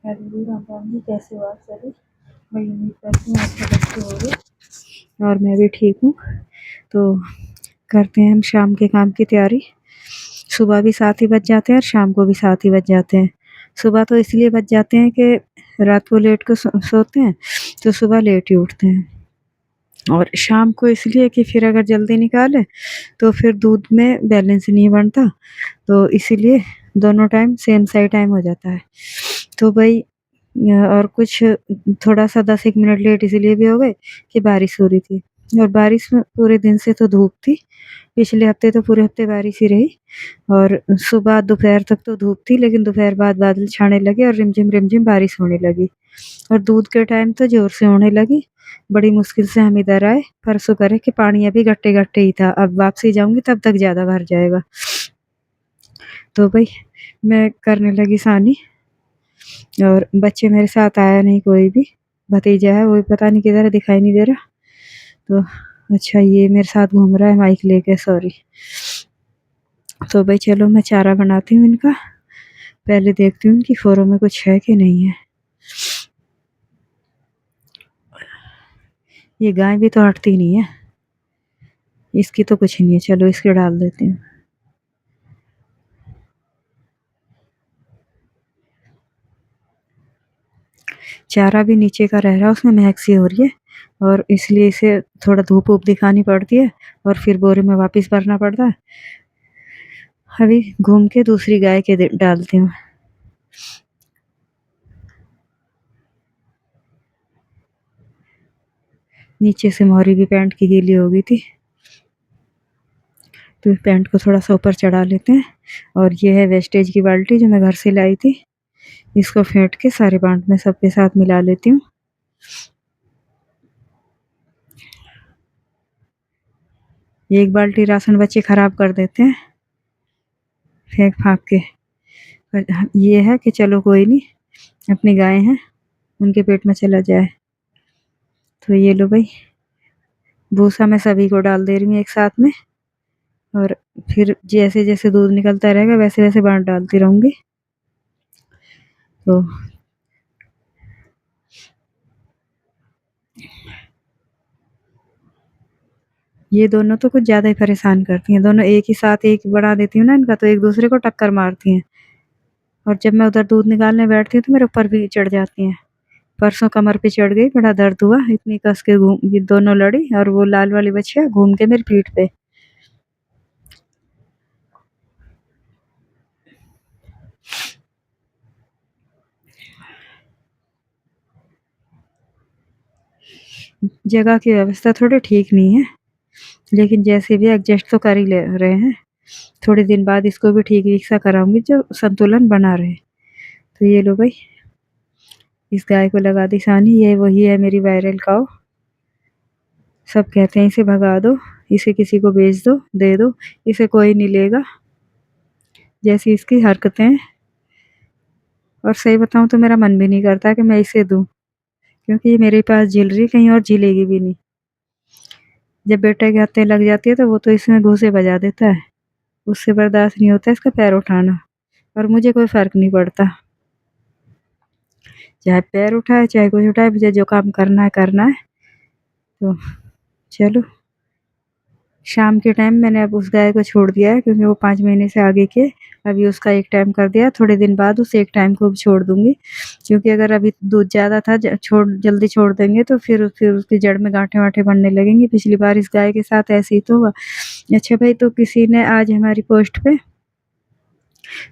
Hello Ram ji, कैसे हो आप सभी? मैं उम्मीद करती हूँ आप सब अच्छे होंगे और मैं भी ठीक हूँ। तो करते हैं हम शाम के काम की तैयारी। सुबह भी 7 ही बज जाते हैं और शाम को भी 7 ही बज जाते हैं। सुबह तो इसलिए बज जाते हैं कि रात को लेट को सोते हैं, तो सुबह लेट ही उठते हैं। और शाम को इसलिए कि फिर अगर जल्दी निकालें तो फिर दूध में बैलेंस नहीं बनता, तो इसीलिए दोनों टाइम सेम सही टाइम हो जाता है। तो भाई और कुछ थोड़ा-सा 10-1 मिनट लेट इसीलिए भी हो गए कि बारिश हो रही थी और बारिश में पूरे दिन से तो धूप थी। पिछले हफ्ते तो पूरे हफ्ते बारिश ही रही और सुबह दोपहर तक तो धूप थी, लेकिन दोपहर बाद बादल छाने लगे और रिमझिम-रिमझिम बारिश होने लगी और दूध के टाइम तो ज़ोर से होने लगी। बड़ी मुश्किल से हम इधर आए, पर शुक्र है कि पानी अभी गट्टे-गट्टे ही था। अब वापसी जाऊँगी तब तक ज़्यादा भर जाएगा। तो भई मैं करने लगी सानी और बच्चे मेरे साथ आया नहीं कोई भी। भतीजा है, वो भी पता नहीं किधर है, दिखाई नहीं दे रहा। तो अच्छा, ये मेरे साथ घूम रहा है माइक लेके, सॉरी। तो भई चलो मैं चारा बनाती हूँ इनका। पहले देखती हूँ इनकी खोरों में कुछ है कि नहीं है। ये गाय भी तो हटती नहीं है। इसकी तो कुछ नहीं है, चलो इसके डाल देती हूँ। चारा भी नीचे का रह रहा है, उसमें महक सी हो रही है और इसलिए इसे थोड़ा धूप-वूप दिखानी पड़ती है और फिर बोरे में वापस भरना पड़ता है। अभी घूम के दूसरी गाय के डालती हूँ। नीचे से मोहरी भी पैंट की गीली हो गई थी, तो पैंट को थोड़ा सा ऊपर चढ़ा लेते हैं। और ये है वेस्टेज की बाल्टी जो मैं घर से लाई थी। इसको फेंट के सारे बांट में सबके साथ मिला लेती हूँ। एक बाल्टी राशन बच्चे खराब कर देते हैं फेंक फाँक के, पर ये है कि चलो कोई नहीं, अपनी गाय हैं, उनके पेट में चला जाए। तो ये लो भाई, भूसा मैं सभी को डाल दे रही हूँ एक साथ में और फिर जैसे-जैसे दूध निकलता रहेगा वैसे-वैसे बाँट डालती रहूँगी। तो ये दोनों तो कुछ ज़्यादा ही परेशान करती हैं। दोनों एक ही साथ एक बना देती हूँ ना इनका, तो एक दूसरे को टक्कर मारती हैं और जब मैं उधर दूध निकालने बैठती हूँ तो मेरे ऊपर भी चढ़ जाती हैं। परसों कमर पे चढ़ गई, बड़ा दर्द हुआ, इतनी कस के घूम ये दोनों लड़ी और वो लाल वाली बछिया घूम के मेरी पीठ पे। जगह की व्यवस्था थोड़ी ठीक नहीं है, लेकिन जैसे भी एडजस्ट तो कर ही ले रहे हैं। थोड़े दिन बाद इसको भी ठीक-विक सा कराऊँगी जो संतुलन बना रहे। तो ये लो भई, इस गाय को लगा दी सानी, ये वही है मेरी वायरल काऊ। सब कहते हैं इसे भगा दो, इसे किसी को बेच दो, दे दो, इसे कोई नहीं लेगा। जैसी इसकी हरकतें, और सही बताऊँ तो मेरा मन भी नहीं करता कि मैं इसे दूँ, क्योंकि ये मेरे पास झिल रही है, कहीं और झिलेगी भी नहीं। जब बेटे के हत्थे लग जाती है तो वो तो इसमें घूंसे बजा देता है, उससे बर्दाश्त नहीं होता इसका पैर उठाना और मुझे कोई फ़र्क नहीं पड़ता। चाहे पैर उठाए, चाहे कुछ उठाए, मुझे जो काम करना है। तो चलो, शाम के टाइम मैंने अब उस गाय को छोड़ दिया है क्योंकि वो 5 महीने से आगे की है। अभी उसका एक टाइम कर दिया, थोड़े दिन बाद उस एक टाइम को भी छोड़ दूँगी, क्योंकि अगर अभी दूध ज़्यादा था जल्दी छोड़ देंगे तो फिर उसकी जड़ में गाँठें-वाँठें बनने लगेंगी। पिछली बार इस गाय के साथ ऐसे ही तो हुआ। अच्छा भाई, तो किसी ने आज हमारी पोस्ट पे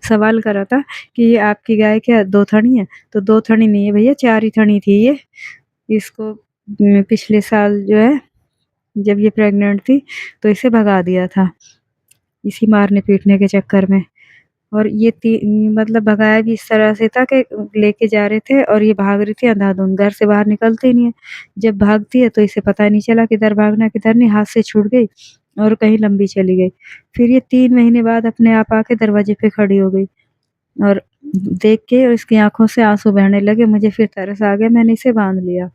सवाल करा था कि ये आपकी गाय क्या 2 थनी है? तो 2 थनी नहीं है भैया, 4 ही थनी थी ये। इसको पिछले साल जो है, जब ये प्रेग्नेंट थी तो इसे भगा दिया था, इसी मारने-पीटने के चक्कर में। और ये मतलब भगाया भी इस तरह से था कि लेके जा रहे थे और ये भाग रही थी अंधाधुंध, घर से बाहर निकलती ही नहीं है। जब भागती है तो इसे पता नहीं चला किधर भागना किधर नहीं, हाथ से छूट गई और कहीं लंबी चली गई। फिर ये 3 महीने बाद अपने आप आके दरवाजे पे खड़ी हो गई और देख के इसकी आँखों से आँसू बहने लगे। मुझे फिर तरस आ गया, मैंने इसे बाँध लिया।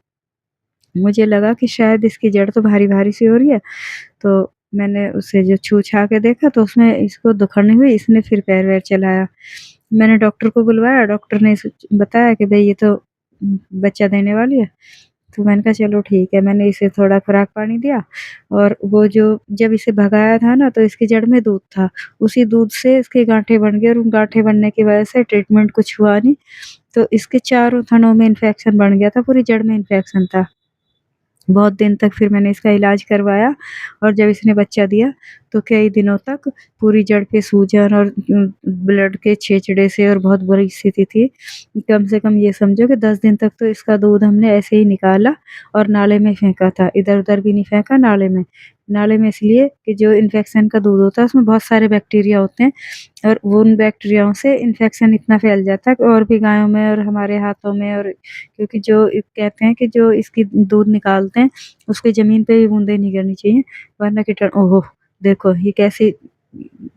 मुझे लगा कि शायद इसकी जड़ तो भारी-भारी सी हो रही है, तो मैंने उसे जो छू-छा के देखा तो उसमें इसको दुखन नहीं हुई, इसने फिर पैर-वैर चलाया। मैंने डॉक्टर को बुलवाया, डॉक्टर ने बताया कि भाई ये तो बच्चा देने वाली है। तो मैंने कहा चलो ठीक है, मैंने इसे थोड़ा खुराक पानी दिया और वो जो जब इसे भगाया था ना तो इसकी जड़ में दूध था, उसी दूध से इसके गाँठें बन गए और उन गाँठें बनने की वजह से ट्रीटमेंट कुछ हुआ नहीं, तो इसके चारों थनों में इन्फेक्शन बन गया था, पूरी जड़ में इन्फेक्शन था। बहुत दिन तक फिर मैंने इसका इलाज करवाया और जब इसने बच्चा दिया तो कई दिनों तक पूरी जड़ पे सूजन और ब्लड के छेचड़े से और बहुत बुरी स्थिति थी। कम से कम ये समझो कि 10 दिन तक तो इसका दूध हमने ऐसे ही निकाला और नाले में फेंका था, इधर-उधर भी नहीं फेंका, नाले में। नाले में इसलिए कि जो इन्फेक्शन का दूध होता है उसमें बहुत सारे बैक्टीरिया होते हैं और वो उन बैक्टीरियाओं से इन्फेक्शन इतना फैल जाता है कि और भी गायों में और हमारे हाथों में और क्योंकि जो कहते हैं कि जो इसकी दूध निकालते हैं, उसकी ज़मीन पे भी बूँदें नहीं गिरनी चाहिए, वरना ओहो! देखो ये कैसी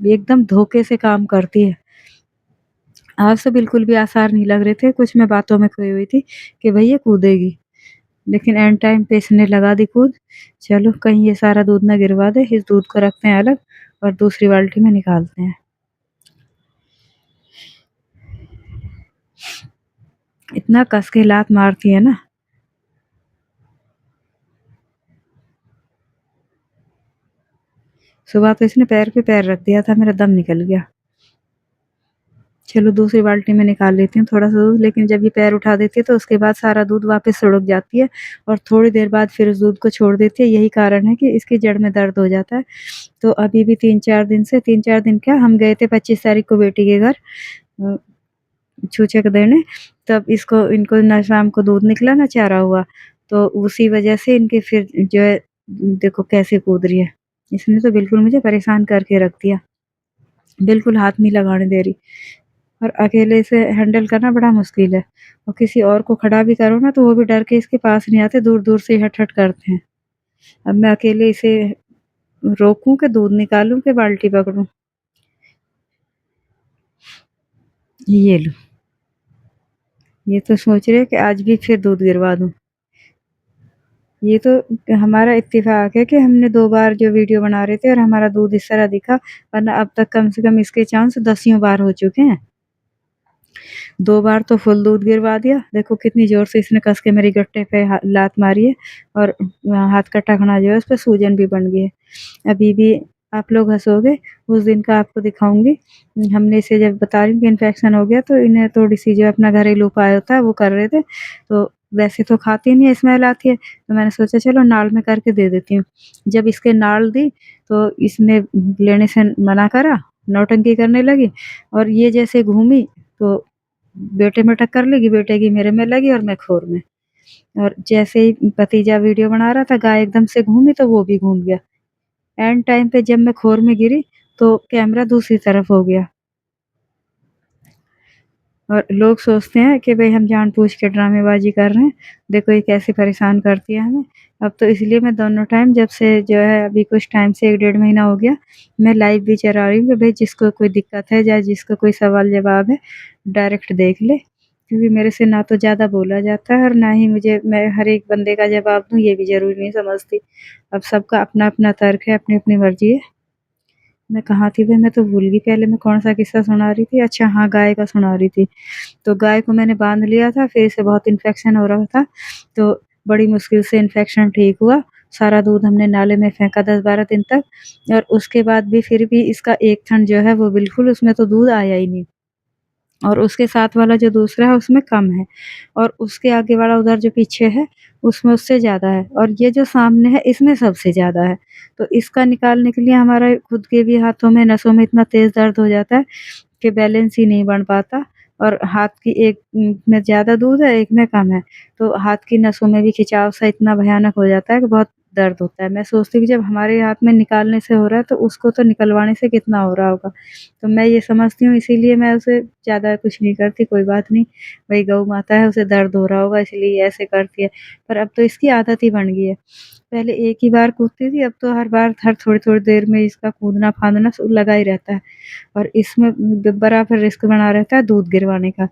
एकदम धोखे से काम करती है। आज तो बिल्कुल भी आसार नहीं लग रहे थे, कुछ मैं बातों में खोई हुई थी कि भई ये कूदेगी, लेकिन एंड टाइम पे इसने लगा दी कूद। चलो कहीं ये सारा दूध ना गिरवा दे, इस दूध को रखते हैं अलग और दूसरी बाल्टी में निकालते हैं। इतना कस के लात मारती है ना। सुबह तो इसने पैर पे पैर रख दिया था, मेरा दम निकल गया। चलो दूसरी बाल्टी में निकाल लेती हूँ थोड़ा-सा दूध, लेकिन जब ये पैर उठा देती है तो उसके बाद सारा दूध वापस सुड़क जाती है और थोड़ी देर बाद फिर उस दूध को छोड़ देती है। यही कारण है कि इसकी जड़ में दर्द हो जाता है। तो अभी भी 3-4 दिन से 3-4 दिन क्या, हम गए थे 25 तारीख को बेटी के घर अ, छूछक देने, तब इनको ना शाम को दूध निकला ना चारा हुआ, तो उसी वजह से इनके फिर जो है देखो कैसे कूद रही है। इसने तो बिल्कुल मुझे परेशान करके रख दिया, बिल्कुल हाथ नहीं लगाने दे रही। और अकेले इसे हैंडल करना बड़ा मुश्किल है और किसी और को खड़ा भी करो ना तो वो भी डर के इसके पास नहीं आते, दूर-दूर से हट-हट करते हैं। अब मैं अकेले इसे रोकूँ कि दूध निकालूँ कि बाल्टी पकड़ूँ? ये लो, ये तो सोच रहे हैं कि आज भी फिर दूध गिरवा दूँ। ये तो हमारा इत्तेफ़ाक है कि हमने 2 बार जो वीडियो बना रहे थे और हमारा दूध इस तरह दिखा, वरना अब तक कम से कम इसके चांस दसियों बार हो चुके हैं। 2 बार तो फुल दूध गिरवा दिया, देखो कितनी ज़ोर से इसने कस के मेरी गट्टे पे लात मारी है और हाथ का टखना जो है उसपे सूजन भी बन गई है। अभी भी आप लोग हँसोगे, उस दिन का आपको दिखाऊँगी। हमने इसे जब बता रही हूँ कि इन्फेक्शन हो गया तो इन्हें थोड़ी-सी जो अपना घरेलू उपाय होता है वो कर रहे थे, तो वैसे तो खाती नहीं है, स्मेल आती है, तो मैंने सोचा चलो नाल में करके दे देती हूँ। जब इसके नाल दी, तो इसने लेने से मना करा, नौटंकी करने लगी और ये जैसे घूमी तो बेटे में टक्कर लगी, बेटे की मेरे में लगी और मैं खोर में। और जैसे ही भतीजा वीडियो बना रहा था, गाय एकदम से घूमी तो वो भी घूम गया। एंड टाइम पे जब मैं खोर में गिरी, तो कैमरा दूसरी तरफ हो गया। और लोग सोचते हैं कि भई हम जानबूझ के ड्रामेबाज़ी कर रहे हैं, देखो ये कैसे परेशान करती है हमें। अब तो इसलिए मैं दोनों टाइम जब से जो है अभी कुछ टाइम से 1 डेढ़ महीना हो गया, मैं लाइव भी चला रही हूँ कि भई जिसको कोई दिक्कत है या जिसको कोई सवाल-जवाब है, डायरेक्ट देख ले। क्योंकि मेरे से ना तो ज़्यादा बोला जाता है और ना ही मैं हर एक बंदे का जवाब दूँ, ये भी ज़रूरी नहीं समझती। अब सबका अपना-अपना तर्क है, अपनी-अपनी मर्ज़ी है। मैं कहाँ थी भई, मैं तो भूल गई पहले मैं कौन-सा किस्सा सुना रही थी। अच्छा हाँ, गाय का सुना रही थी। तो गाय को मैंने बाँध लिया था, फिर इसे बहुत इन्फेक्शन हो रहा था, तो बड़ी मुश्किल से इन्फेक्शन ठीक हुआ। सारा दूध हमने नाले में फेंका 10-12 दिन तक और उसके बाद भी फिर भी इसका एक थन जो है वो बिल्कुल उसमें तो दूध आया ही नहीं। और उसके साथ वाला जो दूसरा है उसमें कम है और उसके आगे वाला उधर जो पीछे है उसमें उससे ज़्यादा है और ये जो सामने है इसमें सबसे ज़्यादा है। तो इसका निकालने के लिए हमारे खुद के भी हाथों में नसों में इतना तेज़ दर्द हो जाता है कि बैलेंस ही नहीं बन पाता और हाथ की एक में ज़्यादा दूध है, एक में कम है। तो हाथ की नसों में भी खिंचाव सा इतना भयानक हो जाता है कि बहुत दर्द होता है। मैं सोचती हूँ कि जब हमारे हाथ में निकालने से हो रहा है तो उसको तो निकलवाने से कितना हो रहा होगा। तो मैं ये समझती हूँ इसीलिए मैं उसे ज़्यादा कुछ नहीं करती, कोई बात नहीं, वही गऊ माता है उसे दर्द हो रहा होगा इसलिए ये ऐसे करती है। पर अब तो इसकी आदत ही बन गई है। पहले एक ही बार कूदती थी, अब तो हर बार हर थोड़ी-थोड़ी देर में इसका कूदना-फादना लगा ही रहता है और इसमें बराबर रिस्क बना रहता है दूध गिरवाने का।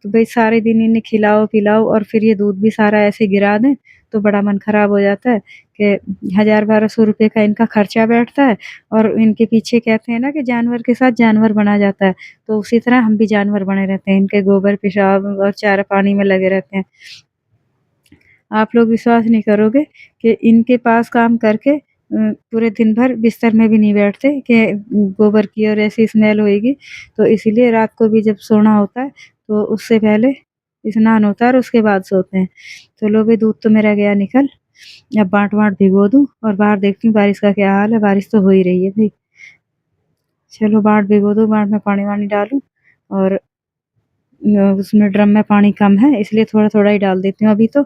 तो भई सारे दिन इन्हें खिलाओ-पिलाओ और फिर ये दूध भी सारा ऐसे गिरा दें, तो बड़ा मन खराब हो जाता है कि 1000-1200 रुपए का इनका खर्चा बैठता है और इनके पीछे कहते हैं ना कि जानवर के साथ जानवर बना जाता है, तो उसी तरह हम भी जानवर बने रहते हैं, इनके गोबर, पेशाब और चारा पानी में लगे रहते हैं। आप लोग विश्वास नहीं करोगे कि इनके पास काम करके पूरे दिन भर बिस्तर में भी नहीं बैठते कि गोबर की और ऐसी स्मेल होएगी, तो इसीलिए रात को भी जब सोना होता है, तो उससे पहले स्नान होता है और उसके बाद सोते हैं। तो लो भई दूध तो मेरा गया निकल, अब बाट-वाट भिगो दूँ और बाहर देखती हूँ बारिश का क्या हाल है, बारिश तो हो ही रही है भई। चलो बाट भिगो दूँ, बाट में पानी-वानी डालूँ और उसमें ड्रम में पानी कम है इसलिए थोड़ा-थोड़ा ही डाल देती हूँ अभी तो।